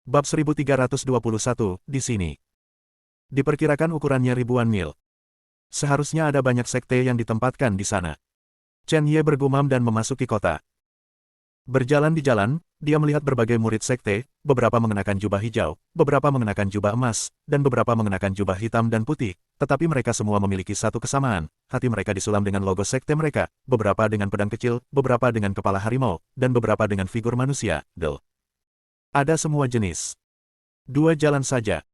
Bab 1321, di sini. Diperkirakan ukurannya ribuan mil. Seharusnya ada banyak sekte yang ditempatkan di sana. Chen Ye bergumam dan memasuki kota. Berjalan di jalan, dia melihat berbagai murid sekte, beberapa mengenakan jubah hijau, beberapa mengenakan jubah emas, dan beberapa mengenakan jubah hitam dan putih, tetapi mereka semua memiliki satu kesamaan, hati mereka disulam dengan logo sekte mereka, beberapa dengan pedang kecil, beberapa dengan kepala harimau, dan beberapa dengan figur manusia, Del. Ada semua jenis. Dua jalan saja.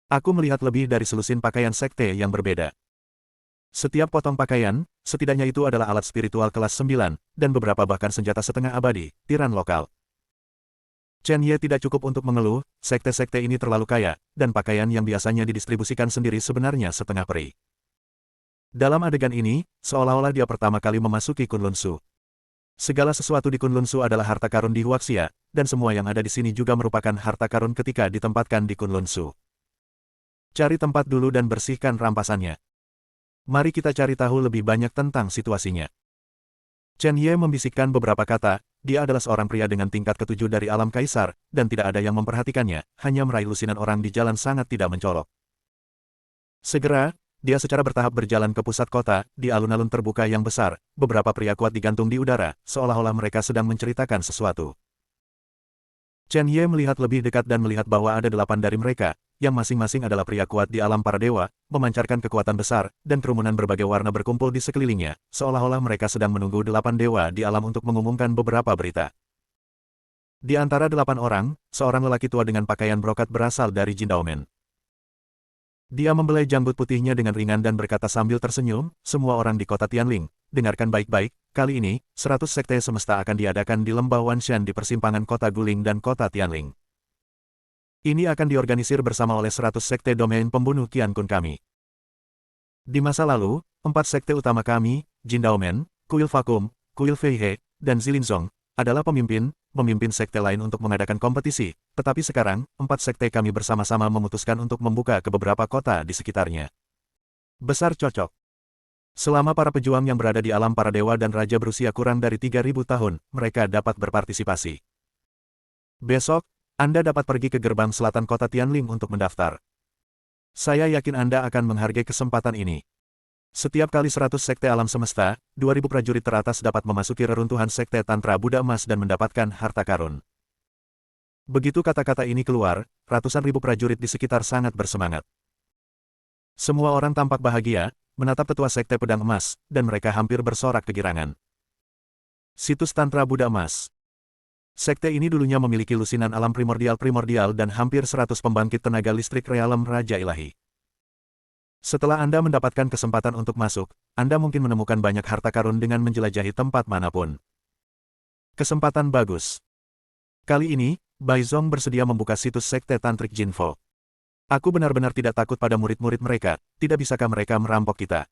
Aku melihat lebih dari selusin pakaian sekte yang berbeda. Setiap potong pakaian, setidaknya itu adalah alat spiritual kelas 9, dan beberapa bahkan senjata setengah abadi, tiran lokal. Chen Ye tidak cukup untuk mengeluh, sekte-sekte ini terlalu kaya, dan pakaian yang biasanya didistribusikan sendiri sebenarnya setengah peri. Dalam adegan ini, seolah-olah dia pertama kali memasuki Kunlun Su. Segala sesuatu di Kunlun Su adalah harta karun di Huaxia, dan semua yang ada di sini juga merupakan harta karun ketika ditempatkan di Kunlun Su. Cari tempat dulu dan bersihkan rampasannya. Mari kita cari tahu lebih banyak tentang situasinya. Chen Ye membisikkan beberapa kata, dia adalah seorang pria dengan tingkat ketujuh dari alam kaisar, dan tidak ada yang memperhatikannya, hanya meraih lusinan orang di jalan sangat tidak mencolok. Segera, dia secara bertahap berjalan ke pusat kota, di alun-alun terbuka yang besar, beberapa pria kuat digantung di udara, seolah-olah mereka sedang menceritakan sesuatu. Chen Ye melihat lebih dekat dan melihat bahwa ada 8 dari mereka, yang masing-masing adalah pria kuat di alam para dewa, memancarkan kekuatan besar, dan kerumunan berbagai warna berkumpul di sekelilingnya, seolah-olah mereka sedang menunggu 8 dewa di alam untuk mengumumkan beberapa berita. Di antara 8 orang, seorang lelaki tua dengan pakaian brokat berasal dari Jindaomen. Dia membelai janggut putihnya dengan ringan dan berkata sambil tersenyum, semua orang di kota Tianling, dengarkan baik-baik, kali ini, 100 sekte semesta akan diadakan di lembah Wanshan di persimpangan kota Guling dan kota Tianling. Ini akan diorganisir bersama oleh 100 sekte domain pembunuh Qian Kun kami. Di masa lalu, 4 sekte utama kami, Jindaomen, Kuil Vakum, Kuil Feihe, dan Zilinzong, adalah pemimpin sekte lain untuk mengadakan kompetisi, tetapi sekarang, 4 sekte kami bersama-sama memutuskan untuk membuka ke beberapa kota di sekitarnya. Besar cocok. Selama para pejuang yang berada di alam para dewa dan raja berusia kurang dari 3.000 tahun, mereka dapat berpartisipasi. Besok, Anda dapat pergi ke gerbang selatan kota Tianling untuk mendaftar. Saya yakin Anda akan menghargai kesempatan ini. Setiap kali 100 sekte alam semesta, 2.000 prajurit teratas dapat memasuki reruntuhan sekte Tantra Buddha Emas dan mendapatkan harta karun. Begitu kata-kata ini keluar, ratusan ribu prajurit di sekitar sangat bersemangat. Semua orang tampak bahagia, menatap tetua sekte pedang emas, dan mereka hampir bersorak kegirangan. Situs Tantra Buddha Emas. Sekte ini dulunya memiliki lusinan alam primordial dan hampir 100 pembangkit tenaga listrik realem Raja Ilahi. Setelah Anda mendapatkan kesempatan untuk masuk, Anda mungkin menemukan banyak harta karun dengan menjelajahi tempat manapun. Kesempatan bagus. Kali ini, Bai Zong bersedia membuka situs sekte Tantrik Jinfo. Aku benar-benar tidak takut pada murid-murid mereka, tidak bisakah mereka merampok kita?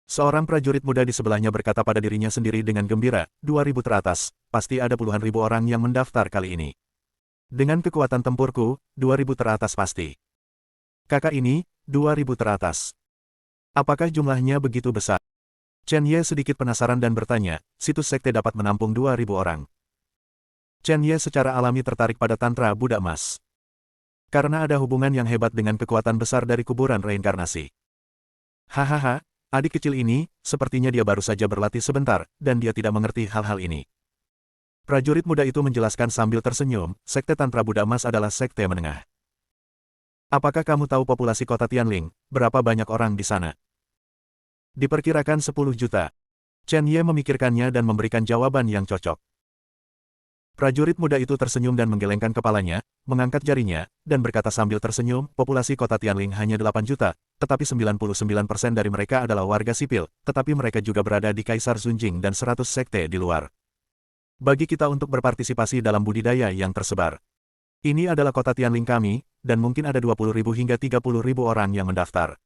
Seorang prajurit muda di sebelahnya berkata pada dirinya sendiri dengan gembira, 2.000 teratas, pasti ada puluhan ribu orang yang mendaftar kali ini. Dengan kekuatan tempurku, 2.000 teratas pasti. Kakak ini, 2.000 teratas. Apakah jumlahnya begitu besar? Chen Ye sedikit penasaran dan bertanya, situs sekte dapat menampung 2.000 orang. Chen Ye secara alami tertarik pada Tantra Buddha Emas. Karena ada hubungan yang hebat dengan kekuatan besar dari kuburan reinkarnasi. Hahaha, adik kecil ini, sepertinya dia baru saja berlatih sebentar, dan dia tidak mengerti hal-hal ini. Prajurit muda itu menjelaskan sambil tersenyum, sekte Tantra Buddha Emas adalah sekte menengah. Apakah kamu tahu populasi kota Tianling, berapa banyak orang di sana? Diperkirakan 10 juta. Chen Ye memikirkannya dan memberikan jawaban yang cocok. Prajurit muda itu tersenyum dan menggelengkan kepalanya, mengangkat jarinya, dan berkata sambil tersenyum, populasi kota Tianling hanya 8 juta, tetapi 99% dari mereka adalah warga sipil, tetapi mereka juga berada di Kaisar Zunjing dan 100 sekte di luar. Bagi kita untuk berpartisipasi dalam budidaya yang tersebar. Ini adalah kota Tianling kami, dan mungkin ada 20.000 hingga 30.000 orang yang mendaftar.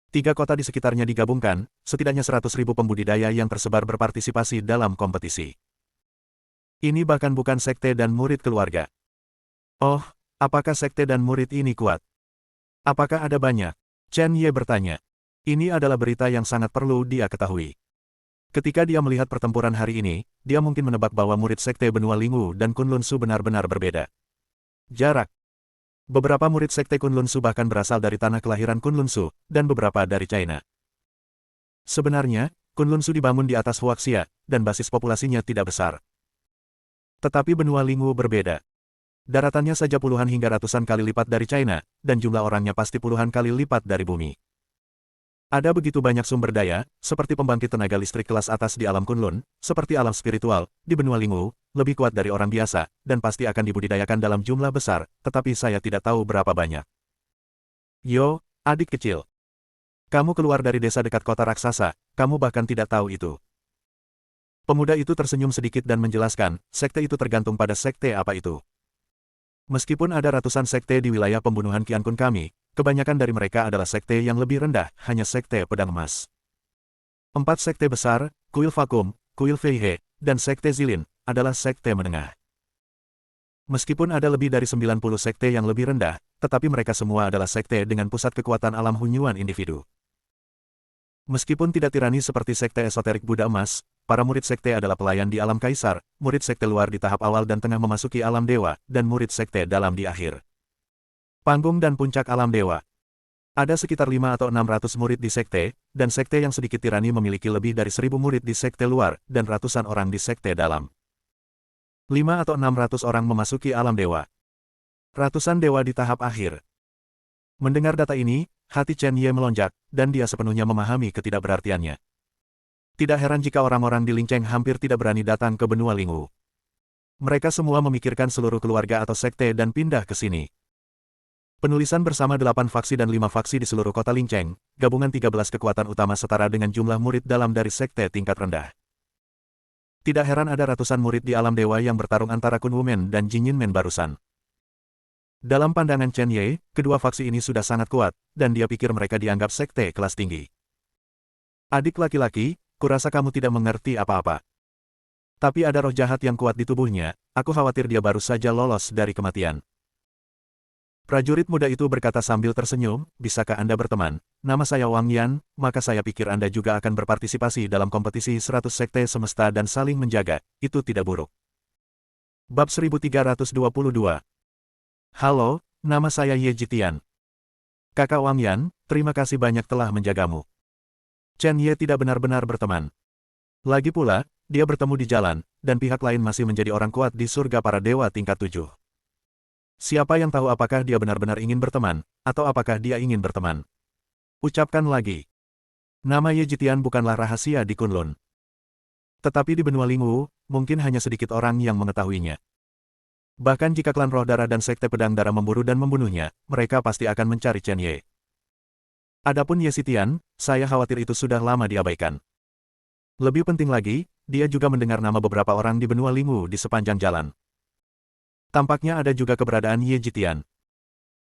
3 kota di sekitarnya digabungkan, setidaknya 100.000 pembudidaya yang tersebar berpartisipasi dalam kompetisi. Ini bahkan bukan sekte dan murid keluarga. Oh, apakah sekte dan murid ini kuat? Apakah ada banyak? Chen Ye bertanya. Ini adalah berita yang sangat perlu dia ketahui. Ketika dia melihat pertempuran hari ini, dia mungkin menebak bahwa murid sekte benua Lingwu dan Kunlun Su benar-benar berbeda. Jarak. Beberapa murid sekte Kunlunsu bahkan berasal dari tanah kelahiran Kunlunsu, dan beberapa dari China. Sebenarnya, Kunlunsu dibangun di atas Huaxia, dan basis populasinya tidak besar. Tetapi benua Lingwu berbeda. Daratannya saja puluhan hingga ratusan kali lipat dari China, dan jumlah orangnya pasti puluhan kali lipat dari bumi. Ada begitu banyak sumber daya, seperti pembangkit tenaga listrik kelas atas di alam Kunlun, seperti alam spiritual, di benua Lingwu, lebih kuat dari orang biasa, dan pasti akan dibudidayakan dalam jumlah besar, tetapi saya tidak tahu berapa banyak. Yo, adik kecil. Kamu keluar dari desa dekat kota raksasa, kamu bahkan tidak tahu itu. Pemuda itu tersenyum sedikit dan menjelaskan, sekte itu tergantung pada sekte apa itu. Meskipun ada ratusan sekte di wilayah pembunuhan Qiankun kami, kebanyakan dari mereka adalah sekte yang lebih rendah, hanya sekte pedang emas. 4 sekte besar, Kuil Vakum, Kuil Feihe, dan sekte Zilin, adalah sekte menengah. Meskipun ada lebih dari 90 sekte yang lebih rendah, tetapi mereka semua adalah sekte dengan pusat kekuatan alam hunyuan individu. Meskipun tidak tirani seperti sekte esoterik Buddha emas, para murid sekte adalah pelayan di alam kaisar, murid sekte luar di tahap awal dan tengah memasuki alam dewa, dan murid sekte dalam di akhir. Panggung dan puncak alam dewa. Ada sekitar 5 atau 600 murid di sekte, dan sekte yang sedikit tirani memiliki lebih dari 1000 murid di sekte luar, dan ratusan orang di sekte dalam. 5 atau 600 orang memasuki alam dewa. Ratusan dewa di tahap akhir. Mendengar data ini, hati Chen Ye melonjak, dan dia sepenuhnya memahami ketidakberartiannya. Tidak heran jika orang-orang di Lingcheng hampir tidak berani datang ke benua Lingwu. Mereka semua memikirkan seluruh keluarga atau sekte dan pindah ke sini. Penulisan bersama 8 faksi dan 5 faksi di seluruh kota Lingcheng, gabungan 13 kekuatan utama setara dengan jumlah murid dalam dari sekte tingkat rendah. Tidak heran ada ratusan murid di alam dewa yang bertarung antara Kun Wumen dan Jin Yinmen barusan. Dalam pandangan Chen Ye, kedua faksi ini sudah sangat kuat, dan dia pikir mereka dianggap sekte kelas tinggi. Adik laki-laki, kurasa kamu tidak mengerti apa-apa. Tapi ada roh jahat yang kuat di tubuhnya, aku khawatir dia baru saja lolos dari kematian. Prajurit muda itu berkata sambil tersenyum, bisakah Anda berteman? Nama saya Wang Yan, maka saya pikir Anda juga akan berpartisipasi dalam kompetisi 100 sekte semesta dan saling menjaga, itu tidak buruk. Bab 1322. Halo, nama saya Ye Jitian. Kakak Wang Yan, terima kasih banyak telah menjagamu. Chen Ye tidak benar-benar berteman. Lagi pula, dia bertemu di jalan, dan pihak lain masih menjadi orang kuat di surga para dewa tingkat 7. Siapa yang tahu apakah dia benar-benar ingin berteman, atau apakah dia ingin berteman? Ucapkan lagi. Nama Ye Jitian bukanlah rahasia di Kunlun. Tetapi di benua Lingwu, mungkin hanya sedikit orang yang mengetahuinya. Bahkan jika klan roh darah dan sekte pedang darah memburu dan membunuhnya, mereka pasti akan mencari Chen Ye. Adapun Ye Jitian, saya khawatir itu sudah lama diabaikan. Lebih penting lagi, dia juga mendengar nama beberapa orang di benua Lingwu di sepanjang jalan. Tampaknya ada juga keberadaan Ye Jitian.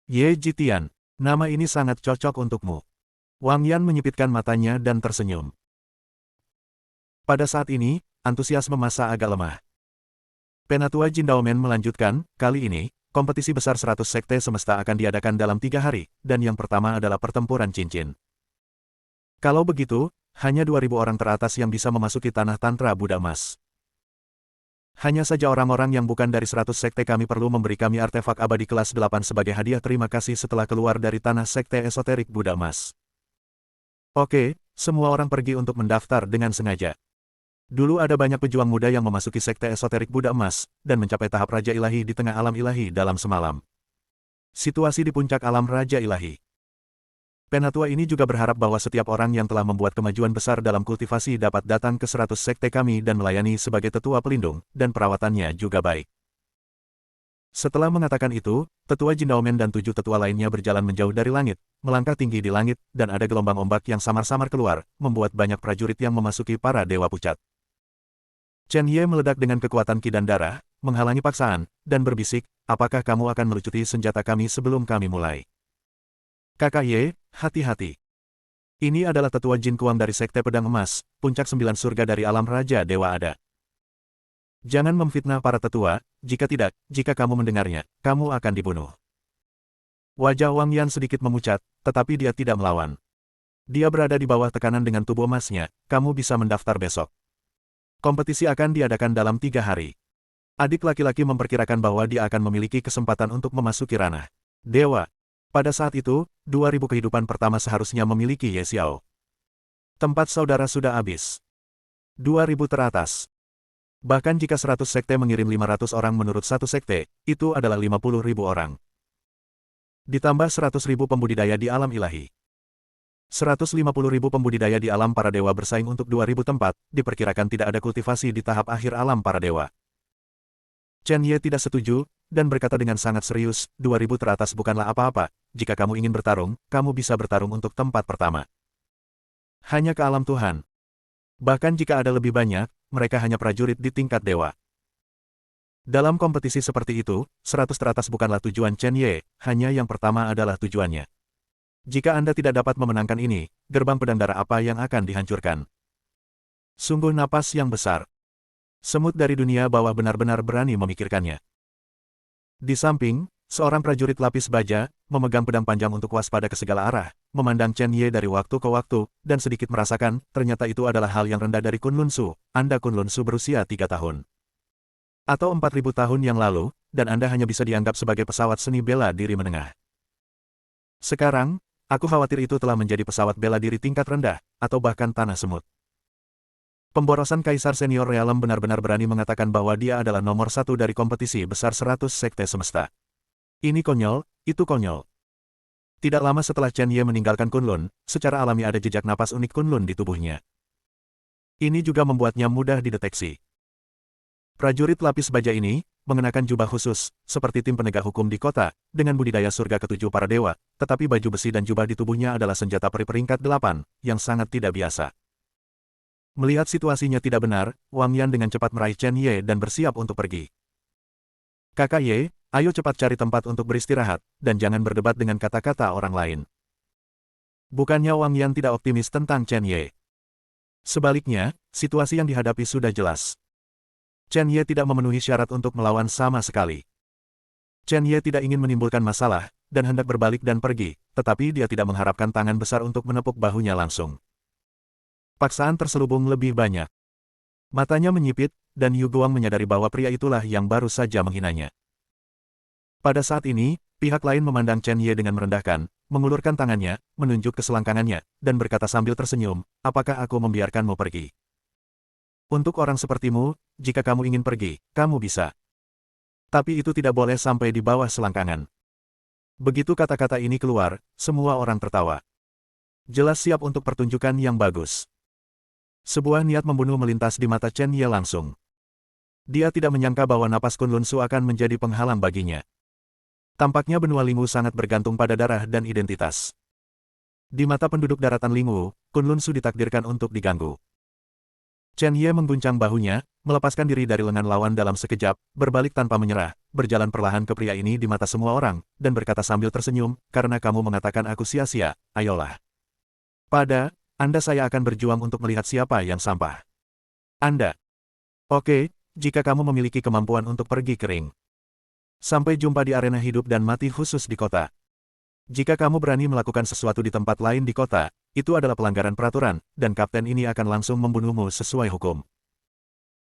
Ye Jitian, nama ini sangat cocok untukmu. Wang Yan menyipitkan matanya dan tersenyum. Pada saat ini, antusiasme massa agak lemah. Penatua Jin Daomen melanjutkan, kali ini, kompetisi besar 100 sekte semesta akan diadakan dalam 3 hari, dan yang pertama adalah pertempuran cincin. Kalau begitu, hanya 2000 orang teratas yang bisa memasuki tanah tantra Buddha emas. Hanya saja orang-orang yang bukan dari 100 sekte kami perlu memberi kami artefak abadi kelas 8 sebagai hadiah terima kasih setelah keluar dari tanah sekte esoterik Buddha emas. Oke, semua orang pergi untuk mendaftar dengan sengaja. Dulu ada banyak pejuang muda yang memasuki sekte esoterik Buddha emas, dan mencapai tahap Raja Ilahi di tengah alam ilahi dalam semalam. Situasi di puncak alam Raja Ilahi. Penatua ini juga berharap bahwa setiap orang yang telah membuat kemajuan besar dalam kultivasi dapat datang ke 100 sekte kami dan melayani sebagai tetua pelindung, dan perawatannya juga baik. Setelah mengatakan itu, tetua Jin Daomen dan 7 tetua lainnya berjalan menjauh dari langit, melangkah tinggi di langit, dan ada gelombang ombak yang samar-samar keluar, membuat banyak prajurit yang memasuki para dewa pucat. Chen Ye meledak dengan kekuatan ki dan darah, menghalangi paksaan, dan berbisik, apakah kamu akan melucuti senjata kami sebelum kami mulai? Kakak Ye, hati-hati. Ini adalah tetua Jin Kuang dari Sekte Pedang Emas, puncak 9 surga dari alam Raja Dewa ada. Jangan memfitnah para tetua, jika tidak, jika kamu mendengarnya, kamu akan dibunuh. Wajah Wang Yan sedikit memucat, tetapi dia tidak melawan. Dia berada di bawah tekanan dengan tubuh emasnya, kamu bisa mendaftar besok. Kompetisi akan diadakan dalam 3 hari. Adik laki-laki memperkirakan bahwa dia akan memiliki kesempatan untuk memasuki ranah dewa. Pada saat itu, 2000 kehidupan pertama seharusnya memiliki Ye Xiao. Tempat saudara sudah habis. 2000 teratas. Bahkan jika 100 sekte mengirim 500 orang menurut satu sekte, itu adalah 50.000 orang. Ditambah 100.000 pembudidaya di alam ilahi. 150.000 pembudidaya di alam para dewa bersaing untuk 2000 tempat, diperkirakan tidak ada kultivasi di tahap akhir alam para dewa. Chen Ye tidak setuju, dan berkata dengan sangat serius, 2000 teratas bukanlah apa-apa, jika kamu ingin bertarung, kamu bisa bertarung untuk tempat pertama. Hanya ke alam Tuhan. Bahkan jika ada lebih banyak, mereka hanya prajurit di tingkat dewa. Dalam kompetisi seperti itu, 100 teratas bukanlah tujuan Chen Ye, hanya yang pertama adalah tujuannya. Jika Anda tidak dapat memenangkan ini, gerbang pedang darah apa yang akan dihancurkan? Sungguh napas yang besar. Semut dari dunia bawah benar-benar berani memikirkannya. Di samping, seorang prajurit lapis baja, memegang pedang panjang untuk waspada ke segala arah, memandang Chen Ye dari waktu ke waktu, dan sedikit merasakan, ternyata itu adalah hal yang rendah dari Kunlun Su. Anda Kunlun Su berusia 3 tahun. Atau 4000 tahun yang lalu, dan Anda hanya bisa dianggap sebagai pesawat seni bela diri menengah. Sekarang, aku khawatir itu telah menjadi pesawat bela diri tingkat rendah, atau bahkan tanah semut. Pemborosan Kaisar Senior Realem benar-benar berani mengatakan bahwa dia adalah nomor satu dari kompetisi besar 100 sekte semesta. Ini konyol, itu konyol. Tidak lama setelah Chen Ye meninggalkan Kunlun, secara alami ada jejak napas unik Kunlun di tubuhnya. Ini juga membuatnya mudah dideteksi. Prajurit lapis baja ini, mengenakan jubah khusus, seperti tim penegak hukum di kota, dengan budidaya surga ketujuh para dewa, tetapi baju besi dan jubah di tubuhnya adalah senjata peri peringkat 8, yang sangat tidak biasa. Melihat situasinya tidak benar, Wang Yan dengan cepat meraih Chen Ye dan bersiap untuk pergi. Kakak Ye, ayo cepat cari tempat untuk beristirahat, dan jangan berdebat dengan kata-kata orang lain. Bukannya Wang Yan tidak optimis tentang Chen Ye. Sebaliknya, situasi yang dihadapi sudah jelas. Chen Ye tidak memenuhi syarat untuk melawan sama sekali. Chen Ye tidak ingin menimbulkan masalah, dan hendak berbalik dan pergi, tetapi dia tidak mengharapkan tangan besar untuk menepuk bahunya langsung. Paksaan terselubung lebih banyak. Matanya menyipit, dan Yu Guang menyadari bahwa pria itulah yang baru saja menghinanya. Pada saat ini, pihak lain memandang Chen Ye dengan merendahkan, mengulurkan tangannya, menunjuk ke selangkangannya, dan berkata sambil tersenyum, apakah aku membiarkanmu pergi? Untuk orang sepertimu, jika kamu ingin pergi, kamu bisa. Tapi itu tidak boleh sampai di bawah selangkangan. Begitu kata-kata ini keluar, semua orang tertawa. Jelas siap untuk pertunjukan yang bagus. Sebuah niat membunuh melintas di mata Chen Ye langsung. Dia tidak menyangka bahwa napas Kunlun Su akan menjadi penghalang baginya. Tampaknya benua Lingwu sangat bergantung pada darah dan identitas. Di mata penduduk daratan Lingwu, Kunlun Su ditakdirkan untuk diganggu. Chen Ye mengguncang bahunya, melepaskan diri dari lengan lawan dalam sekejap, berbalik tanpa menyerah, berjalan perlahan ke pria ini di mata semua orang, dan berkata sambil tersenyum, karena kamu mengatakan aku sia-sia, ayolah. Anda saya akan berjuang untuk melihat siapa yang sampah. Anda. Oke, jika kamu memiliki kemampuan untuk pergi ke ring. Sampai jumpa di arena hidup dan mati khusus di kota. Jika kamu berani melakukan sesuatu di tempat lain di kota, itu adalah pelanggaran peraturan, dan kapten ini akan langsung membunuhmu sesuai hukum.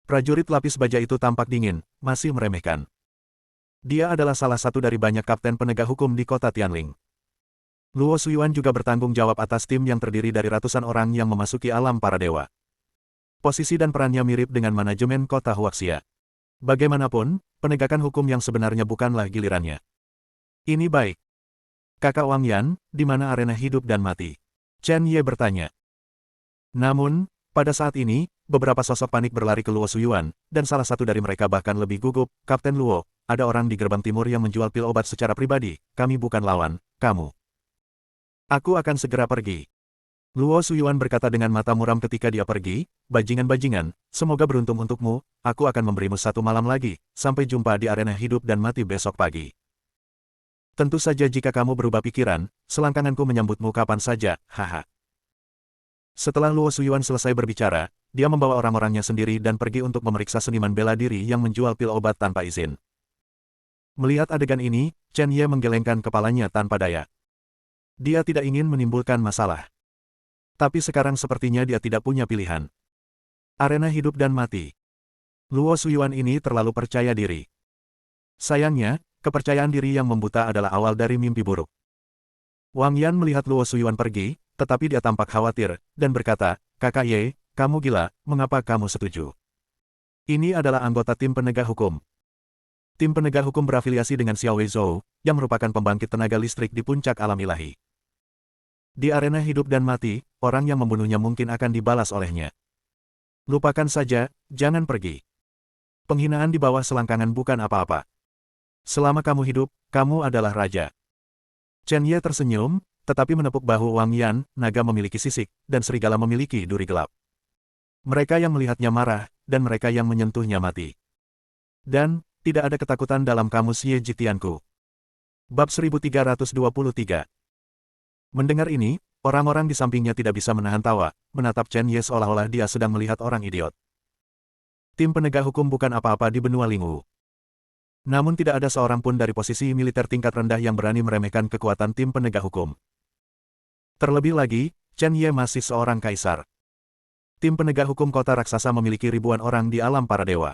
Prajurit lapis baja itu tampak dingin, masih meremehkan. Dia adalah salah satu dari banyak kapten penegak hukum di kota Tianling. Luo Suyuan juga bertanggung jawab atas tim yang terdiri dari ratusan orang yang memasuki alam para dewa. Posisi dan perannya mirip dengan manajemen kota Huaxia. Bagaimanapun, penegakan hukum yang sebenarnya bukanlah gilirannya. Ini baik. Kakak Wang Yan, di mana arena hidup dan mati? Chen Ye bertanya. Namun, pada saat ini, beberapa sosok panik berlari ke Luo Suyuan, dan salah satu dari mereka bahkan lebih gugup, Kapten Luo, ada orang di gerbang timur yang menjual pil obat secara pribadi, kami bukan lawan, kamu. Aku akan segera pergi. Luo Suyuan berkata dengan mata muram ketika dia pergi, bajingan-bajingan, semoga beruntung untukmu, aku akan memberimu satu malam lagi, sampai jumpa di arena hidup dan mati besok pagi. Tentu saja jika kamu berubah pikiran, selangkanganku menyambutmu kapan saja, haha. Setelah Luo Suyuan selesai berbicara, dia membawa orang-orangnya sendiri dan pergi untuk memeriksa seniman bela diri yang menjual pil obat tanpa izin. Melihat adegan ini, Chen Ye menggelengkan kepalanya tanpa daya. Dia tidak ingin menimbulkan masalah. Tapi sekarang sepertinya dia tidak punya pilihan. Arena hidup dan mati. Luo Suyuan ini terlalu percaya diri. Sayangnya, kepercayaan diri yang membuta adalah awal dari mimpi buruk. Wang Yan melihat Luo Suyuan pergi, tetapi dia tampak khawatir, dan berkata, "Kakak Ye, kamu gila, mengapa kamu setuju?" Ini adalah anggota tim penegak hukum. Tim penegak hukum berafiliasi dengan Xiao Weizhou, yang merupakan pembangkit tenaga listrik di puncak alam ilahi. Di arena hidup dan mati, orang yang membunuhnya mungkin akan dibalas olehnya. Lupakan saja, jangan pergi. Penghinaan di bawah selangkangan bukan apa-apa. Selama kamu hidup, kamu adalah raja. Chen Ye tersenyum, tetapi menepuk bahu Wang Yan, naga memiliki sisik, dan serigala memiliki duri gelap. Mereka yang melihatnya marah, dan mereka yang menyentuhnya mati. Dan, tidak ada ketakutan dalam kamus Ye Jitianku. Bab 1323. Mendengar ini, orang-orang di sampingnya tidak bisa menahan tawa, menatap Chen Ye seolah-olah dia sedang melihat orang idiot. Tim penegak hukum bukan apa-apa di benua Lingwu. Namun tidak ada seorang pun dari posisi militer tingkat rendah yang berani meremehkan kekuatan tim penegak hukum. Terlebih lagi, Chen Ye masih seorang kaisar. Tim penegak hukum kota raksasa memiliki ribuan orang di alam para dewa.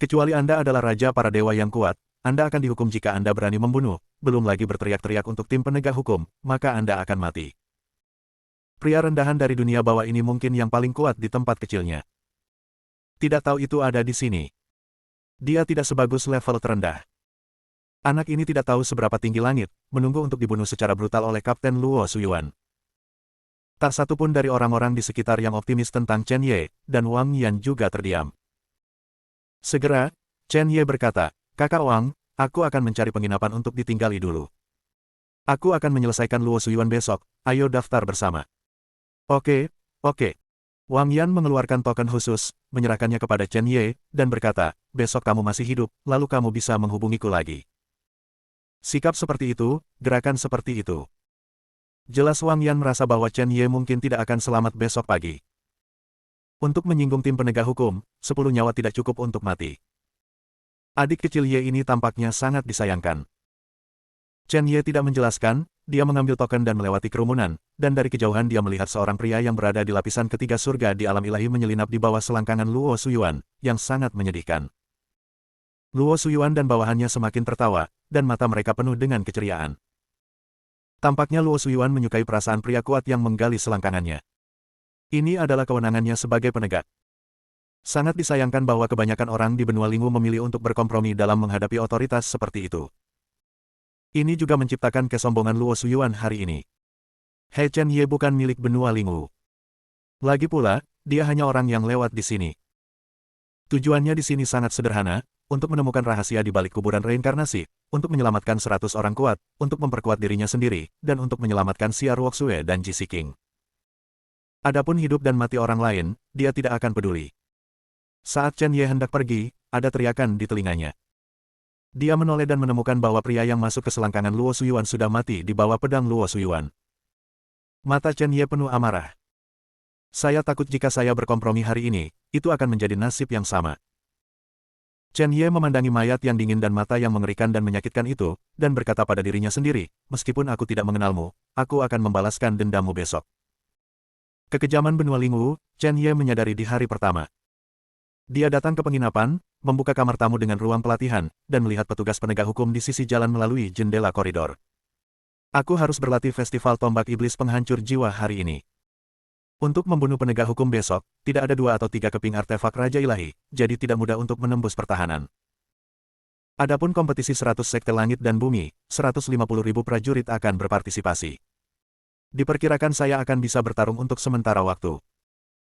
Kecuali Anda adalah raja para dewa yang kuat, Anda akan dihukum jika Anda berani membunuh, belum lagi berteriak-teriak untuk tim penegak hukum, maka Anda akan mati. Pria rendahan dari dunia bawah ini mungkin yang paling kuat di tempat kecilnya. Tidak tahu itu ada di sini. Dia tidak sebagus level terendah. Anak ini tidak tahu seberapa tinggi langit, menunggu untuk dibunuh secara brutal oleh Kapten Luo Suyuan. Tak satu pun dari orang-orang di sekitar yang optimis tentang Chen Ye, dan Wang Yan juga terdiam. Segera, Chen Ye berkata, "Kakak Wang, aku akan mencari penginapan untuk ditinggali dulu. Aku akan menyelesaikan Luo Suyuan besok, ayo daftar bersama." Oke, oke. Wang Yan mengeluarkan token khusus, menyerahkannya kepada Chen Ye, dan berkata, "Besok kamu masih hidup, lalu kamu bisa menghubungiku lagi." Sikap seperti itu, gerakan seperti itu. Jelas Wang Yan merasa bahwa Chen Ye mungkin tidak akan selamat besok pagi. Untuk menyinggung tim penegak hukum, 10 nyawa tidak cukup untuk mati. Adik kecil Ye ini tampaknya sangat disayangkan. Chen Ye tidak menjelaskan, dia mengambil token dan melewati kerumunan, dan dari kejauhan dia melihat seorang pria yang berada di lapisan ketiga surga di alam ilahi menyelinap di bawah selangkangan Luo Suyuan, yang sangat menyedihkan. Luo Suyuan dan bawahannya semakin tertawa, dan mata mereka penuh dengan keceriaan. Tampaknya Luo Suyuan menyukai perasaan pria kuat yang menggali selangkangannya. Ini adalah kewenangannya sebagai penegak. Sangat disayangkan bahwa kebanyakan orang di benua Lingwu memilih untuk berkompromi dalam menghadapi otoritas seperti itu. Ini juga menciptakan kesombongan Luo Suyuan hari ini. He Chen Ye bukan milik benua Lingwu. Lagi pula, dia hanya orang yang lewat di sini. Tujuannya di sini sangat sederhana, untuk menemukan rahasia di balik kuburan reinkarnasi, untuk menyelamatkan 100 orang kuat, untuk memperkuat dirinya sendiri, dan untuk menyelamatkan Xia Ruoxue dan Ji Siqing. Adapun hidup dan mati orang lain, dia tidak akan peduli. Saat Chen Ye hendak pergi, ada teriakan di telinganya. Dia menoleh dan menemukan bahwa pria yang masuk ke selangkangan Luo Suyuan sudah mati di bawah pedang Luo Suyuan. Mata Chen Ye penuh amarah. Saya takut jika saya berkompromi hari ini, itu akan menjadi nasib yang sama. Chen Ye memandangi mayat yang dingin dan mata yang mengerikan dan menyakitkan itu, dan berkata pada dirinya sendiri, meskipun aku tidak mengenalmu, aku akan membalaskan dendammu besok. Kekejaman benua Lingwu, Chen Ye menyadari di hari pertama. Dia datang ke penginapan, membuka kamar tamu dengan ruang pelatihan, dan melihat petugas penegak hukum di sisi jalan melalui jendela koridor. Aku harus berlatih festival tombak iblis penghancur jiwa hari ini. Untuk membunuh penegak hukum besok, tidak ada 2 atau 3 keping artefak Raja Ilahi, jadi tidak mudah untuk menembus pertahanan. Adapun kompetisi 100 sekte langit dan bumi, 150.000 prajurit akan berpartisipasi. Diperkirakan saya akan bisa bertarung untuk sementara waktu.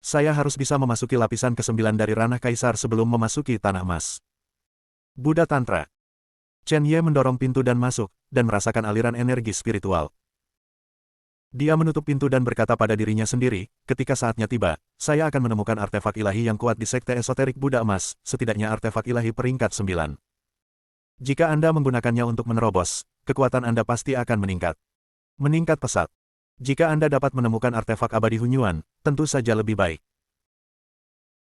Saya harus bisa memasuki lapisan ke-9 dari ranah kaisar sebelum memasuki tanah emas. Buddha Tantra. Chen Ye mendorong pintu dan masuk, dan merasakan aliran energi spiritual. Dia menutup pintu dan berkata pada dirinya sendiri, ketika saatnya tiba, saya akan menemukan artefak ilahi yang kuat di sekte esoterik Buddha emas, setidaknya artefak ilahi peringkat 9. Jika Anda menggunakannya untuk menerobos, kekuatan Anda pasti akan meningkat. Meningkat pesat. Jika Anda dapat menemukan artefak abadi Hunyuan, tentu saja lebih baik.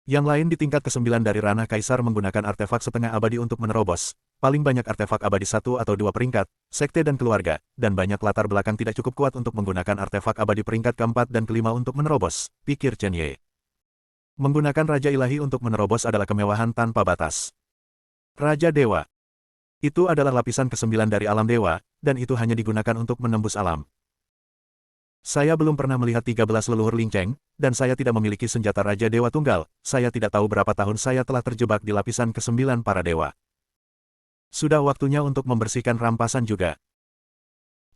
Yang lain di tingkat ke-9 dari ranah kaisar menggunakan artefak setengah abadi untuk menerobos, paling banyak artefak abadi 1 atau 2 peringkat, sekte dan keluarga, dan banyak latar belakang tidak cukup kuat untuk menggunakan artefak abadi peringkat ke-4 dan ke-5 untuk menerobos, pikir Chen Ye. Menggunakan Raja Ilahi untuk menerobos adalah kemewahan tanpa batas. Raja Dewa. Itu adalah lapisan ke-9 dari alam dewa, dan itu hanya digunakan untuk menembus alam. Saya belum pernah melihat 13 leluhur Linceng, dan saya tidak memiliki senjata Raja Dewa Tunggal. Saya tidak tahu berapa tahun saya telah terjebak di lapisan ke-9 para dewa. Sudah waktunya untuk membersihkan rampasan juga.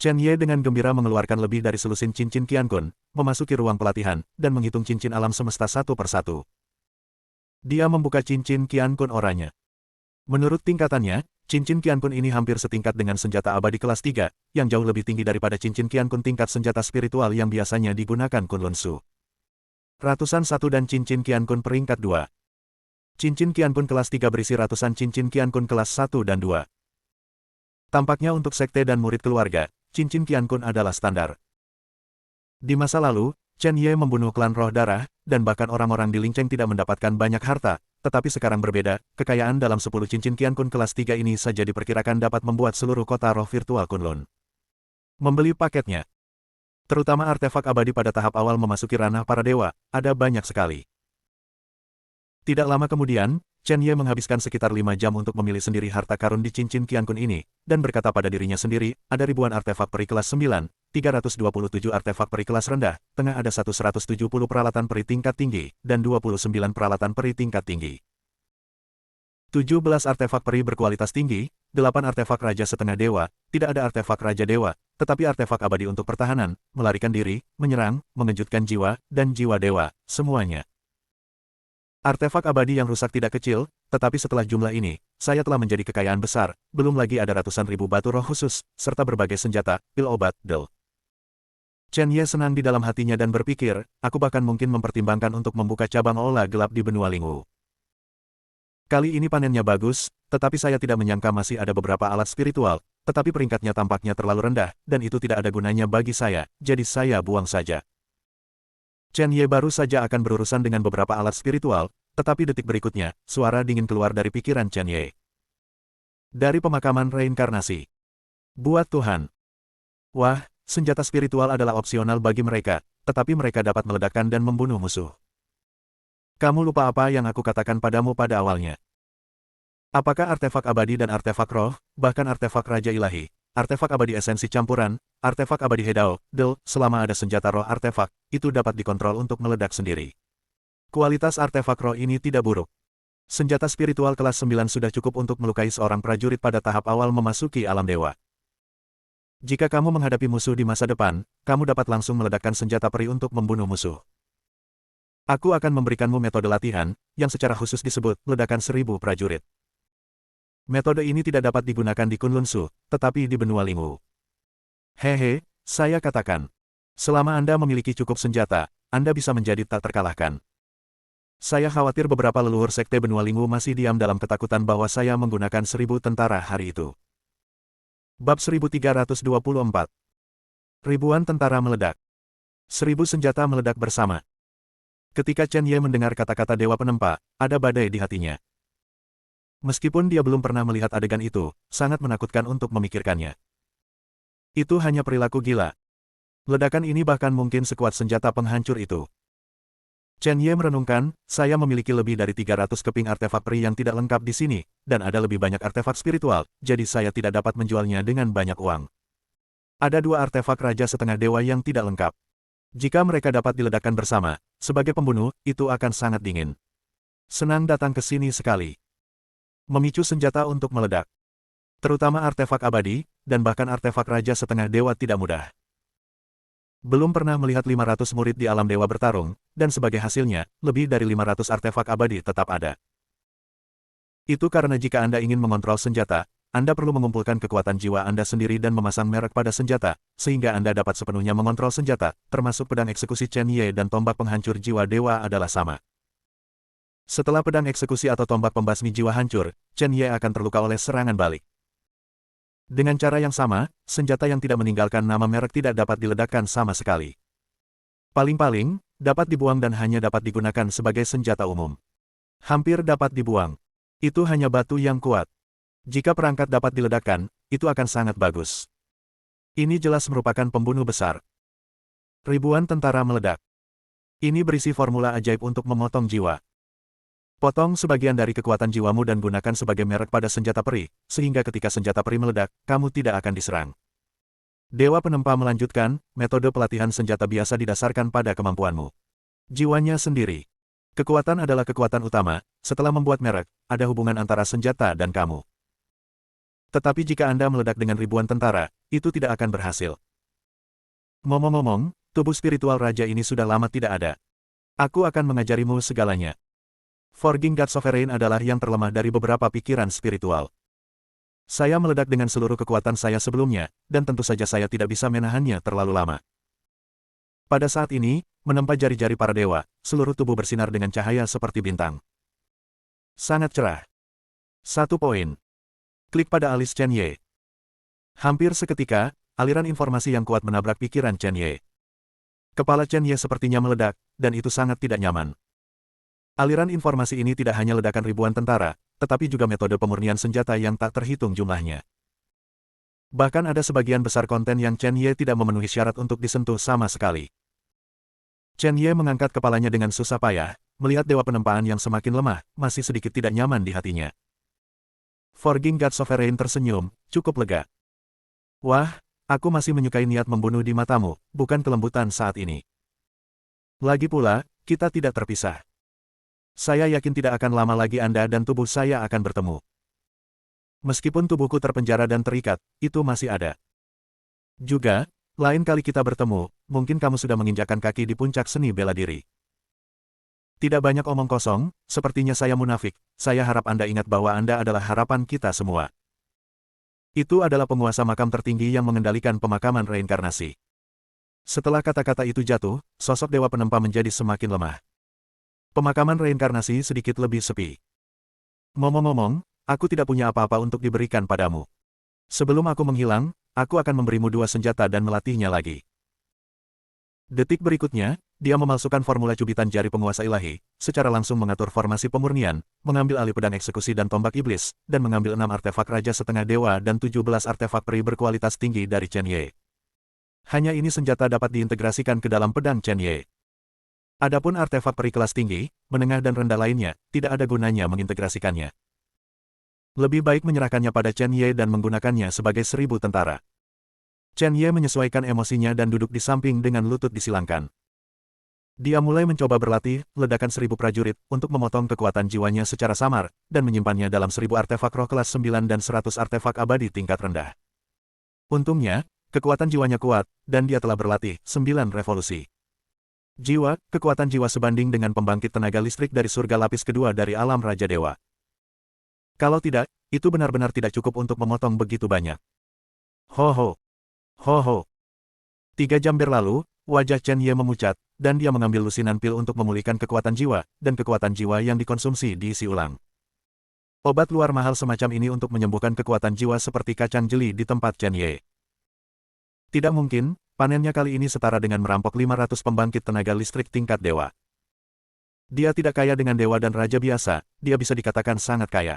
Chen Ye dengan gembira mengeluarkan lebih dari selusin cincin Qiankun, memasuki ruang pelatihan, dan menghitung cincin alam semesta satu persatu. Dia membuka cincin Qiankun oranye. Menurut tingkatannya, cincin Qiankun ini hampir setingkat dengan senjata abadi kelas 3, yang jauh lebih tinggi daripada cincin Qiankun tingkat senjata spiritual yang biasanya digunakan Kunlun Su. Ratusan satu dan cincin Qiankun peringkat 2. Cincin Qiankun kelas 3 berisi ratusan cincin Qiankun kelas 1 dan 2. Tampaknya untuk sekte dan murid keluarga, cincin Qiankun adalah standar. Di masa lalu, Chen Ye membunuh klan roh darah, dan bahkan orang-orang di Linceng tidak mendapatkan banyak harta, tetapi sekarang berbeda, kekayaan dalam 10 cincin Qiankun kelas 3 ini saja diperkirakan dapat membuat seluruh kota roh virtual Kunlun membeli paketnya. Terutama artefak abadi pada tahap awal memasuki ranah para dewa, ada banyak sekali. Tidak lama kemudian, Chen Ye menghabiskan sekitar 5 jam untuk memilih sendiri harta karun di cincin Qiankun ini, dan berkata pada dirinya sendiri, ada ribuan artefak peri kelas 9, 327 artefak peri kelas rendah, tengah ada 170 peralatan peri tingkat tinggi, dan 29 peralatan peri tingkat tinggi. 17 artefak peri berkualitas tinggi, 8 artefak raja setengah dewa, tidak ada artefak raja dewa, tetapi artefak abadi untuk pertahanan, melarikan diri, menyerang, mengejutkan jiwa, dan jiwa dewa, semuanya. Artefak abadi yang rusak tidak kecil, tetapi setelah jumlah ini, saya telah menjadi kekayaan besar, belum lagi ada ratusan ribu batu roh khusus, serta berbagai senjata, pil obat, del. Chen Ye senang di dalam hatinya dan berpikir, aku bahkan mungkin mempertimbangkan untuk membuka cabang olah gelap di benua Lingwu. Kali ini panennya bagus, tetapi saya tidak menyangka masih ada beberapa alat spiritual, tetapi peringkatnya tampaknya terlalu rendah, dan itu tidak ada gunanya bagi saya, jadi saya buang saja. Chen Ye baru saja akan berurusan dengan beberapa alat spiritual, tetapi detik berikutnya, suara dingin keluar dari pikiran Chen Ye. Dari pemakaman reinkarnasi. Buat Tuhan. Wah, senjata spiritual adalah opsional bagi mereka, tetapi mereka dapat meledakkan dan membunuh musuh. Kamu lupa apa yang aku katakan padamu pada awalnya? Apakah artefak abadi dan artefak roh, bahkan artefak Raja Ilahi, artefak abadi esensi campuran, artefak abadi Hedao, Del, selama ada senjata roh artefak, itu dapat dikontrol untuk meledak sendiri. Kualitas artefak roh ini tidak buruk. Senjata spiritual kelas 9 sudah cukup untuk melukai seorang prajurit pada tahap awal memasuki alam dewa. Jika kamu menghadapi musuh di masa depan, kamu dapat langsung meledakkan senjata peri untuk membunuh musuh. Aku akan memberikanmu metode latihan, yang secara khusus disebut ledakan 1000 prajurit. Metode ini tidak dapat digunakan di Kunlun Su, tetapi di benua Lingwu. Hehe, saya katakan. Selama Anda memiliki cukup senjata, Anda bisa menjadi tak terkalahkan. Saya khawatir beberapa leluhur sekte benua Lingwu masih diam dalam ketakutan bahwa saya menggunakan 1000 tentara hari itu. Bab 1324. Ribuan tentara meledak. 1000 senjata meledak bersama. Ketika Chen Ye mendengar kata-kata Dewa Penempa, ada badai di hatinya. Meskipun dia belum pernah melihat adegan itu, sangat menakutkan untuk memikirkannya. Itu hanya perilaku gila. Ledakan ini bahkan mungkin sekuat senjata penghancur itu. Chen Ye merenungkan, saya memiliki lebih dari 300 keping artefak peri yang tidak lengkap di sini, dan ada lebih banyak artefak spiritual, jadi saya tidak dapat menjualnya dengan banyak uang. Ada 2 artefak Raja Setengah Dewa yang tidak lengkap. Jika mereka dapat diledakkan bersama, sebagai pembunuh, itu akan sangat dingin. Senang datang ke sini sekali. Memicu senjata untuk meledak. Terutama artefak abadi, dan bahkan artefak Raja Setengah Dewa tidak mudah. Belum pernah melihat 500 murid di alam dewa bertarung, dan sebagai hasilnya, lebih dari 500 artefak abadi tetap ada. Itu karena jika Anda ingin mengontrol senjata, Anda perlu mengumpulkan kekuatan jiwa Anda sendiri dan memasang merek pada senjata, sehingga Anda dapat sepenuhnya mengontrol senjata, termasuk pedang eksekusi Chen Ye dan tombak penghancur jiwa dewa adalah sama. Setelah pedang eksekusi atau tombak pembasmi jiwa hancur, Chen Ye akan terluka oleh serangan balik. Dengan cara yang sama, senjata yang tidak meninggalkan nama merek tidak dapat diledakkan sama sekali. Paling-paling, dapat dibuang dan hanya dapat digunakan sebagai senjata umum. Hampir dapat dibuang. Itu hanya batu yang kuat. Jika perangkat dapat diledakkan, itu akan sangat bagus. Ini jelas merupakan pembunuh besar. Ribuan tentara meledak. Ini berisi formula ajaib untuk memotong jiwa. Potong sebagian dari kekuatan jiwamu dan gunakan sebagai merek pada senjata peri, sehingga ketika senjata peri meledak, kamu tidak akan diserang. Dewa Penempa melanjutkan, metode pelatihan senjata biasa didasarkan pada kemampuanmu. Jiwanya sendiri. Kekuatan adalah kekuatan utama, setelah membuat merek, ada hubungan antara senjata dan kamu. Tetapi jika Anda meledak dengan ribuan tentara, itu tidak akan berhasil. Ngomong-ngomong, tubuh spiritual raja ini sudah lama tidak ada. Aku akan mengajarimu segalanya. Forging God Sovereign adalah yang terlemah dari beberapa pikiran spiritual. Saya meledak dengan seluruh kekuatan saya sebelumnya, dan tentu saja saya tidak bisa menahannya terlalu lama. Pada saat ini, menempa jari-jari para dewa, seluruh tubuh bersinar dengan cahaya seperti bintang. Sangat cerah. 1 poin. Klik pada alis Chen Ye. Hampir seketika, aliran informasi yang kuat menabrak pikiran Chen Ye. Kepala Chen Ye sepertinya meledak, dan itu sangat tidak nyaman. Aliran informasi ini tidak hanya ledakan ribuan tentara, tetapi juga metode pemurnian senjata yang tak terhitung jumlahnya. Bahkan ada sebagian besar konten yang Chen Ye tidak memenuhi syarat untuk disentuh sama sekali. Chen Ye mengangkat kepalanya dengan susah payah, melihat dewa penempaan yang semakin lemah, masih sedikit tidak nyaman di hatinya. Forging God Sovereign tersenyum, cukup lega. Wah, aku masih menyukai niat membunuh di matamu, bukan kelembutan saat ini. Lagi pula, kita tidak terpisah. Saya yakin tidak akan lama lagi Anda dan tubuh saya akan bertemu. Meskipun tubuhku terpenjara dan terikat, itu masih ada. Juga, lain kali kita bertemu, mungkin kamu sudah menginjakkan kaki di puncak seni bela diri. Tidak banyak omong kosong, sepertinya saya munafik, saya harap Anda ingat bahwa Anda adalah harapan kita semua. Itu adalah penguasa makam tertinggi yang mengendalikan pemakaman reinkarnasi. Setelah kata-kata itu jatuh, sosok dewa penempa menjadi semakin lemah. Pemakaman reinkarnasi sedikit lebih sepi. Ngomong-ngomong, aku tidak punya apa-apa untuk diberikan padamu. Sebelum aku menghilang, aku akan memberimu 2 senjata dan melatihnya lagi. Detik berikutnya, dia memalsukan formula cubitan jari penguasa ilahi, secara langsung mengatur formasi pemurnian, mengambil alih pedang eksekusi dan tombak iblis, dan mengambil 6 artefak raja setengah dewa dan 17 artefak peri berkualitas tinggi dari Chen Ye. Hanya ini senjata dapat diintegrasikan ke dalam pedang Chen Ye. Adapun artefak peri kelas tinggi, menengah dan rendah lainnya, tidak ada gunanya mengintegrasikannya. Lebih baik menyerahkannya pada Chen Ye dan menggunakannya sebagai 1000 tentara. Chen Ye menyesuaikan emosinya dan duduk di samping dengan lutut disilangkan. Dia mulai mencoba berlatih, ledakan 1000 prajurit, untuk memotong kekuatan jiwanya secara samar, dan menyimpannya dalam 1000 artefak roh kelas 9 dan 100 artefak abadi tingkat rendah. Untungnya, kekuatan jiwanya kuat, dan dia telah berlatih 9 revolusi. Jiwa, kekuatan jiwa sebanding dengan pembangkit tenaga listrik dari surga lapis kedua dari alam Raja Dewa. Kalau tidak, itu benar-benar tidak cukup untuk memotong begitu banyak. Ho-ho. Ho-ho. 3 jam berlalu, wajah Chen Ye memucat, dan dia mengambil lusinan pil untuk memulihkan kekuatan jiwa, dan kekuatan jiwa yang dikonsumsi diisi ulang. Obat luar mahal semacam ini untuk menyembuhkan kekuatan jiwa seperti kacang jeli di tempat Chen Ye. Tidak mungkin, panennya kali ini setara dengan merampok 500 pembangkit tenaga listrik tingkat dewa. Dia tidak kaya dengan dewa dan raja biasa, dia bisa dikatakan sangat kaya.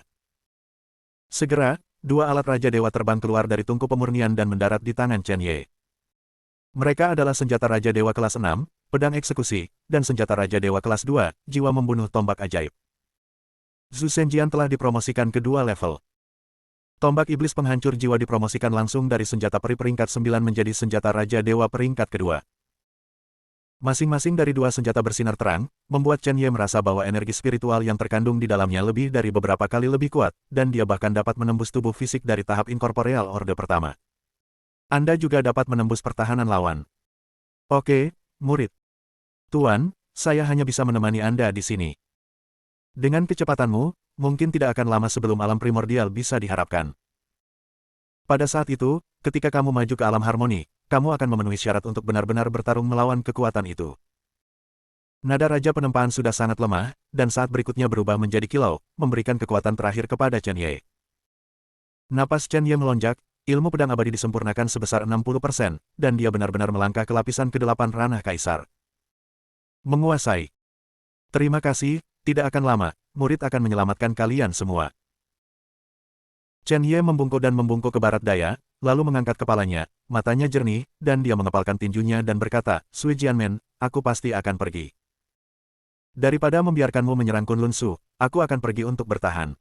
Segera, 2 alat raja dewa terbang keluar dari tungku pemurnian dan mendarat di tangan Chen Ye. Mereka adalah senjata raja dewa kelas 6, pedang eksekusi, dan senjata raja dewa kelas 2, jiwa membunuh tombak ajaib. Zhu Shenjian telah dipromosikan ke 2 level. Tombak iblis penghancur jiwa dipromosikan langsung dari senjata peri peringkat 9 menjadi senjata raja dewa peringkat kedua. Masing-masing dari 2 senjata bersinar terang, membuat Chen Ye merasa bahwa energi spiritual yang terkandung di dalamnya lebih dari beberapa kali lebih kuat, dan dia bahkan dapat menembus tubuh fisik dari tahap inkorporeal orde pertama. Anda juga dapat menembus pertahanan lawan. Oke, murid. Tuan, saya hanya bisa menemani Anda di sini. Dengan kecepatanmu, mungkin tidak akan lama sebelum alam primordial bisa diharapkan. Pada saat itu, ketika kamu maju ke alam harmoni, kamu akan memenuhi syarat untuk benar-benar bertarung melawan kekuatan itu. Nada Raja Penempaan sudah sangat lemah, dan saat berikutnya berubah menjadi kilau, memberikan kekuatan terakhir kepada Chen Ye. Napas Chen Ye melonjak, ilmu pedang abadi disempurnakan sebesar 60%, dan dia benar-benar melangkah ke lapisan ke-8 ranah kaisar. Menguasai. Terima kasih, tidak akan lama, murid akan menyelamatkan kalian semua. Chen Ye membungkuk dan membungkuk ke barat daya, lalu mengangkat kepalanya, matanya jernih, dan dia mengepalkan tinjunya dan berkata, Sui Jianmen, aku pasti akan pergi. Daripada membiarkanmu menyerang Kunlun Su, aku akan pergi untuk bertahan.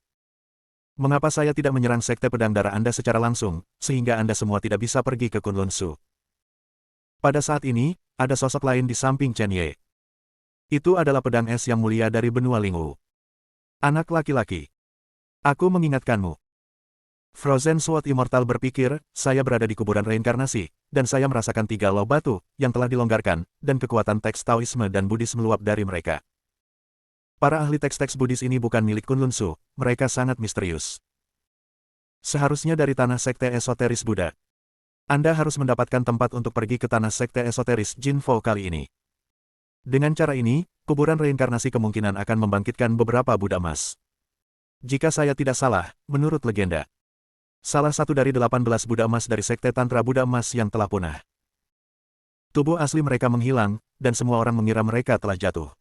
Mengapa saya tidak menyerang Sekte Pedang Darah Anda secara langsung, sehingga Anda semua tidak bisa pergi ke Kunlun Su? Pada saat ini, ada sosok lain di samping Chen Ye. Itu adalah pedang es yang mulia dari benua Lingwu. Anak laki-laki. Aku mengingatkanmu. Frozen Sword Immortal berpikir, saya berada di kuburan reinkarnasi, dan saya merasakan 3 loh batu, yang telah dilonggarkan, dan kekuatan teks Taoisme dan Buddhis meluap dari mereka. Para ahli teks-teks Buddhis ini bukan milik Kunlun Su, mereka sangat misterius. Seharusnya dari tanah sekte esoteris Buddha. Anda harus mendapatkan tempat untuk pergi ke tanah sekte esoteris Jinfo kali ini. Dengan cara ini, kuburan reinkarnasi kemungkinan akan membangkitkan beberapa Buddha emas. Jika saya tidak salah, menurut legenda, salah satu dari 18 Buddha emas dari sekte Tantra Buddha emas yang telah punah. Tubuh asli mereka menghilang, dan semua orang mengira mereka telah jatuh.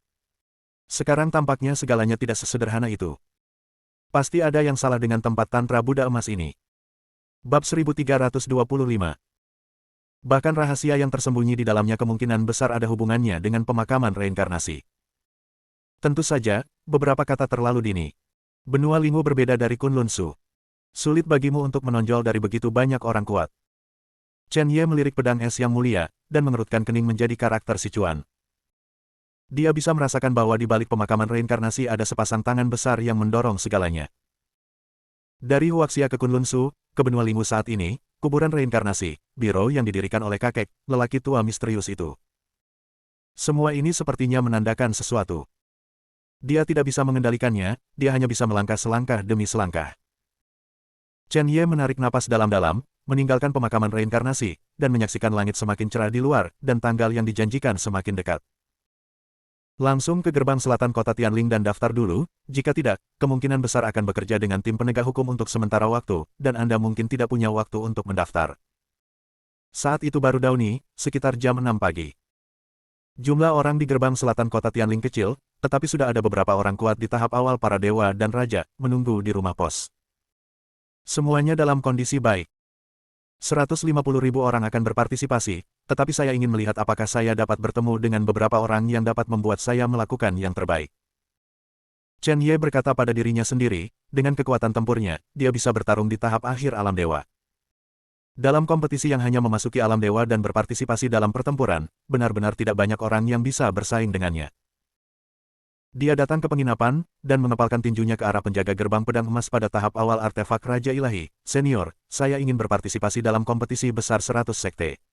Sekarang tampaknya segalanya tidak sesederhana itu. Pasti ada yang salah dengan tempat Tantra Buddha emas ini. Bab 1325. Bahkan rahasia yang tersembunyi di dalamnya kemungkinan besar ada hubungannya dengan pemakaman reinkarnasi. Tentu saja, beberapa kata terlalu dini. Benua Lingwu berbeda dari Kunlun Su. Sulit bagimu untuk menonjol dari begitu banyak orang kuat. Chen Ye melirik pedang es yang mulia, dan mengerutkan kening menjadi karakter Sichuan. Dia bisa merasakan bahwa di balik pemakaman reinkarnasi ada sepasang tangan besar yang mendorong segalanya. Dari Huaxia ke Kunlun Su, ke benua Lingwu saat ini, kuburan reinkarnasi, biro yang didirikan oleh kakek, lelaki tua misterius itu. Semua ini sepertinya menandakan sesuatu. Dia tidak bisa mengendalikannya, dia hanya bisa melangkah selangkah demi selangkah. Chen Ye menarik napas dalam-dalam, meninggalkan pemakaman reinkarnasi, dan menyaksikan langit semakin cerah di luar, dan tanggal yang dijanjikan semakin dekat. Langsung ke gerbang selatan kota Tianling dan daftar dulu, jika tidak, kemungkinan besar akan bekerja dengan tim penegak hukum untuk sementara waktu, dan Anda mungkin tidak punya waktu untuk mendaftar. Saat itu baru Dauni, sekitar jam 6 pagi. Jumlah orang di gerbang selatan kota Tianling kecil, tetapi sudah ada beberapa orang kuat di tahap awal para dewa dan raja, menunggu di rumah pos. Semuanya dalam kondisi baik. 150.000 orang akan berpartisipasi, tetapi saya ingin melihat apakah saya dapat bertemu dengan beberapa orang yang dapat membuat saya melakukan yang terbaik. Chen Ye berkata pada dirinya sendiri, dengan kekuatan tempurnya, dia bisa bertarung di tahap akhir alam dewa. Dalam kompetisi yang hanya memasuki alam dewa dan berpartisipasi dalam pertempuran, benar-benar tidak banyak orang yang bisa bersaing dengannya. Dia datang ke penginapan, dan mengepalkan tinjunya ke arah penjaga gerbang pedang emas pada tahap awal artefak Raja Ilahi. Senior, saya ingin berpartisipasi dalam kompetisi besar 100 sekte.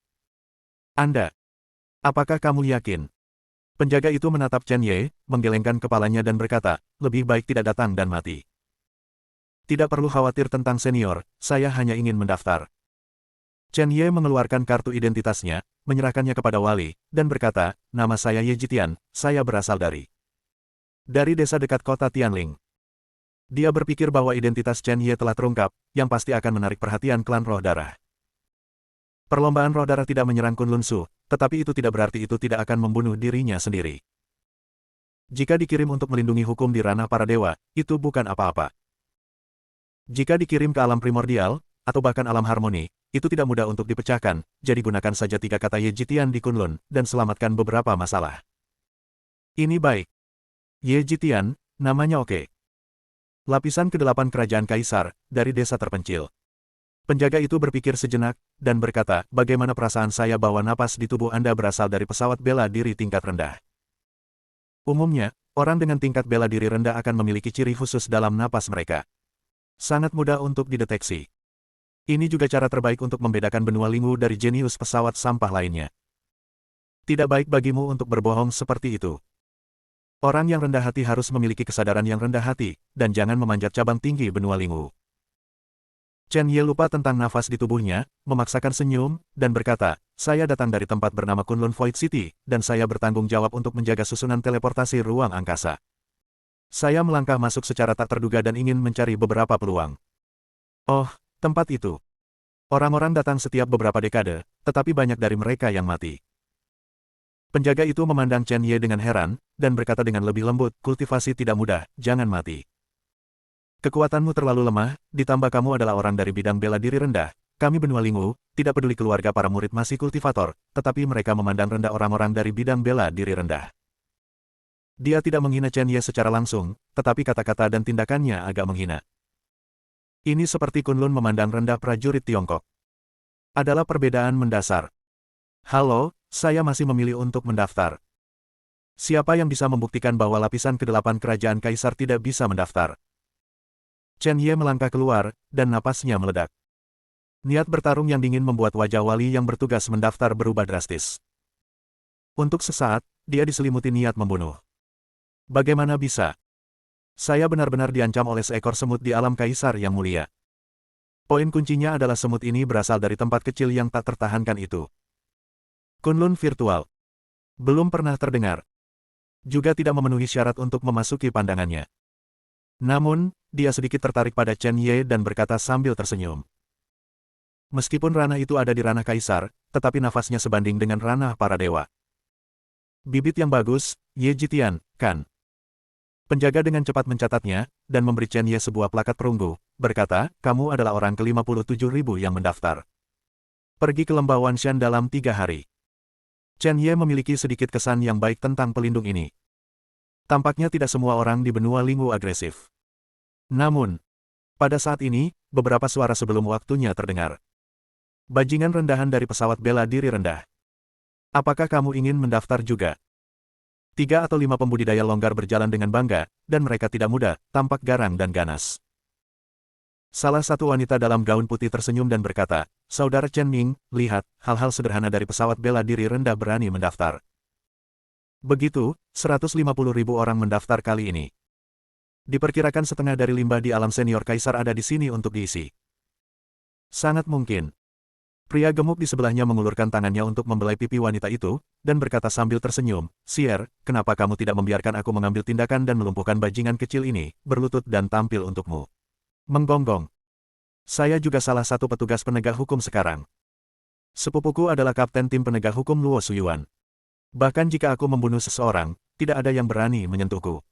Anda. Apakah kamu yakin? Penjaga itu menatap Chen Ye, menggelengkan kepalanya dan berkata, lebih baik tidak datang dan mati. Tidak perlu khawatir tentang senior, saya hanya ingin mendaftar. Chen Ye mengeluarkan kartu identitasnya, menyerahkannya kepada wali, dan berkata, nama saya Ye Jitian, saya berasal dari desa dekat kota Tianling. Dia berpikir bahwa identitas Chen Ye telah terungkap, yang pasti akan menarik perhatian klan roh darah. Perlombaan roh darah tidak menyerang Kunlun Su, tetapi itu tidak berarti itu tidak akan membunuh dirinya sendiri. Jika dikirim untuk melindungi hukum di ranah para dewa, itu bukan apa-apa. Jika dikirim ke alam primordial, atau bahkan alam harmoni, itu tidak mudah untuk dipecahkan, jadi gunakan saja 3 kata Ye Jitian di Kunlun, dan selamatkan beberapa masalah. Ini baik. Ye Jitian, namanya oke. Lapisan ke-8 Kerajaan Kaisar, dari desa terpencil. Penjaga itu berpikir sejenak, dan berkata, bagaimana perasaan saya bahwa napas di tubuh Anda berasal dari pesawat bela diri tingkat rendah. Umumnya, orang dengan tingkat bela diri rendah akan memiliki ciri khusus dalam napas mereka. Sangat mudah untuk dideteksi. Ini juga cara terbaik untuk membedakan benua Lingwu dari jenius pesawat sampah lainnya. Tidak baik bagimu untuk berbohong seperti itu. Orang yang rendah hati harus memiliki kesadaran yang rendah hati, dan jangan memanjat cabang tinggi benua Lingwu. Chen Ye lupa tentang nafas di tubuhnya, memaksakan senyum, dan berkata, saya datang dari tempat bernama Kunlun Void City, dan saya bertanggung jawab untuk menjaga susunan teleportasi ruang angkasa. Saya melangkah masuk secara tak terduga dan ingin mencari beberapa peluang. Oh, tempat itu. Orang-orang datang setiap beberapa dekade, tetapi banyak dari mereka yang mati. Penjaga itu memandang Chen Ye dengan heran, dan berkata dengan lebih lembut, kultivasi tidak mudah, jangan mati. Kekuatanmu terlalu lemah, ditambah kamu adalah orang dari bidang bela diri rendah. Kami benua Lingwu, tidak peduli keluarga para murid masih kultivator, tetapi mereka memandang rendah orang-orang dari bidang bela diri rendah. Dia tidak menghina Chen Ye secara langsung, tetapi kata-kata dan tindakannya agak menghina. Ini seperti Kunlun memandang rendah prajurit Tiongkok. Adalah perbedaan mendasar. Halo, saya masih memilih untuk mendaftar. Siapa yang bisa membuktikan bahwa lapisan ke-8 kerajaan kaisar tidak bisa mendaftar? Chen Ye melangkah keluar, dan napasnya meledak. Niat bertarung yang dingin membuat wajah wali yang bertugas mendaftar berubah drastis. Untuk sesaat, dia diselimuti niat membunuh. Bagaimana bisa? Saya benar-benar diancam oleh seekor semut di alam kaisar yang mulia. Poin kuncinya adalah semut ini berasal dari tempat kecil yang tak tertahankan itu. Kunlun virtual. Belum pernah terdengar. Juga tidak memenuhi syarat untuk memasuki pandangannya. Namun, dia sedikit tertarik pada Chen Ye dan berkata sambil tersenyum. Meskipun ranah itu ada di ranah kaisar, tetapi nafasnya sebanding dengan ranah para dewa. Bibit yang bagus, Ye Jitian, kan? Penjaga dengan cepat mencatatnya, dan memberi Chen Ye sebuah plakat perunggu, berkata, kamu adalah orang ke-57.000 yang mendaftar. Pergi ke lembah Wanshan dalam 3 hari. Chen Ye memiliki sedikit kesan yang baik tentang pelindung ini. Tampaknya tidak semua orang di benua Lingwu agresif. Namun, pada saat ini, beberapa suara sebelum waktunya terdengar. Bajingan rendahan dari pesawat bela diri rendah. Apakah kamu ingin mendaftar juga? 3 atau 5 pembudidaya longgar berjalan dengan bangga, dan mereka tidak muda, tampak garang dan ganas. Salah satu wanita dalam gaun putih tersenyum dan berkata, Saudara Chen Ming, lihat, hal-hal sederhana dari pesawat bela diri rendah berani mendaftar. Begitu, 150.000 orang mendaftar kali ini. Diperkirakan setengah dari limbah di alam senior kaisar ada di sini untuk diisi. Sangat mungkin. Pria gemuk di sebelahnya mengulurkan tangannya untuk membelai pipi wanita itu, dan berkata sambil tersenyum, Sier, kenapa kamu tidak membiarkan aku mengambil tindakan dan melumpuhkan bajingan kecil ini, berlutut dan tampil untukmu? Menggonggong. Saya juga salah satu petugas penegak hukum sekarang. Sepupuku adalah kapten tim penegak hukum Luo Suyuan. Bahkan jika aku membunuh seseorang, tidak ada yang berani menyentuhku.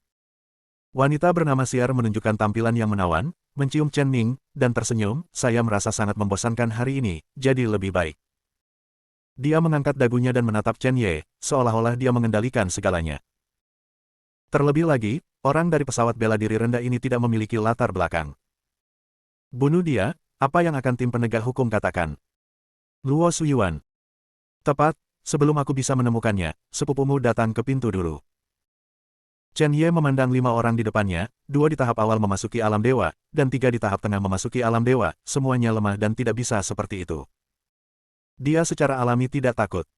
Wanita bernama Sier menunjukkan tampilan yang menawan, mencium Chen Ming, dan tersenyum, saya merasa sangat membosankan hari ini, jadi lebih baik. Dia mengangkat dagunya dan menatap Chen Ye, seolah-olah dia mengendalikan segalanya. Terlebih lagi, orang dari pesawat bela diri rendah ini tidak memiliki latar belakang. Bunuh dia, apa yang akan tim penegak hukum katakan? Luo Suyuan. Tepat, sebelum aku bisa menemukannya, sepupumu datang ke pintu dulu. Chen Ye memandang 5 orang di depannya, 2 di tahap awal memasuki alam dewa, dan 3 di tahap tengah memasuki alam dewa, semuanya lemah dan tidak bisa seperti itu. Dia secara alami tidak takut.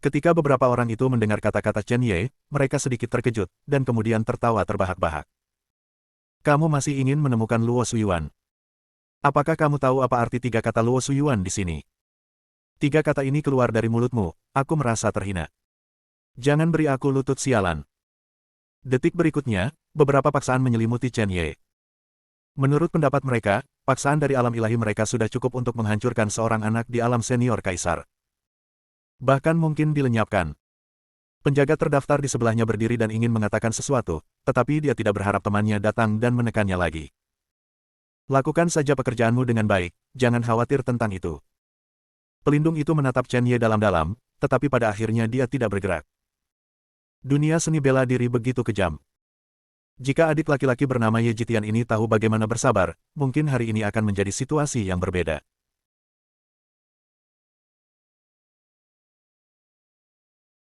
Ketika beberapa orang itu mendengar kata-kata Chen Ye, mereka sedikit terkejut, dan kemudian tertawa terbahak-bahak. Kamu masih ingin menemukan Luo Suyuan? Apakah kamu tahu apa arti 3 kata Luo Suyuan di sini? 3 kata ini keluar dari mulutmu, aku merasa terhina. Jangan beri aku lutut sialan. Detik berikutnya, beberapa paksaan menyelimuti Chen Ye. Menurut pendapat mereka, paksaan dari alam ilahi mereka sudah cukup untuk menghancurkan seorang anak di alam senior kaisar. Bahkan mungkin dilenyapkan. Penjaga terdaftar di sebelahnya berdiri dan ingin mengatakan sesuatu, tetapi dia tidak berharap temannya datang dan menekannya lagi. Lakukan saja pekerjaanmu dengan baik, jangan khawatir tentang itu. Pelindung itu menatap Chen Ye dalam-dalam, tetapi pada akhirnya dia tidak bergerak. Dunia seni bela diri begitu kejam. Jika adik laki-laki bernama Ye Jitian ini tahu bagaimana bersabar, mungkin hari ini akan menjadi situasi yang berbeda.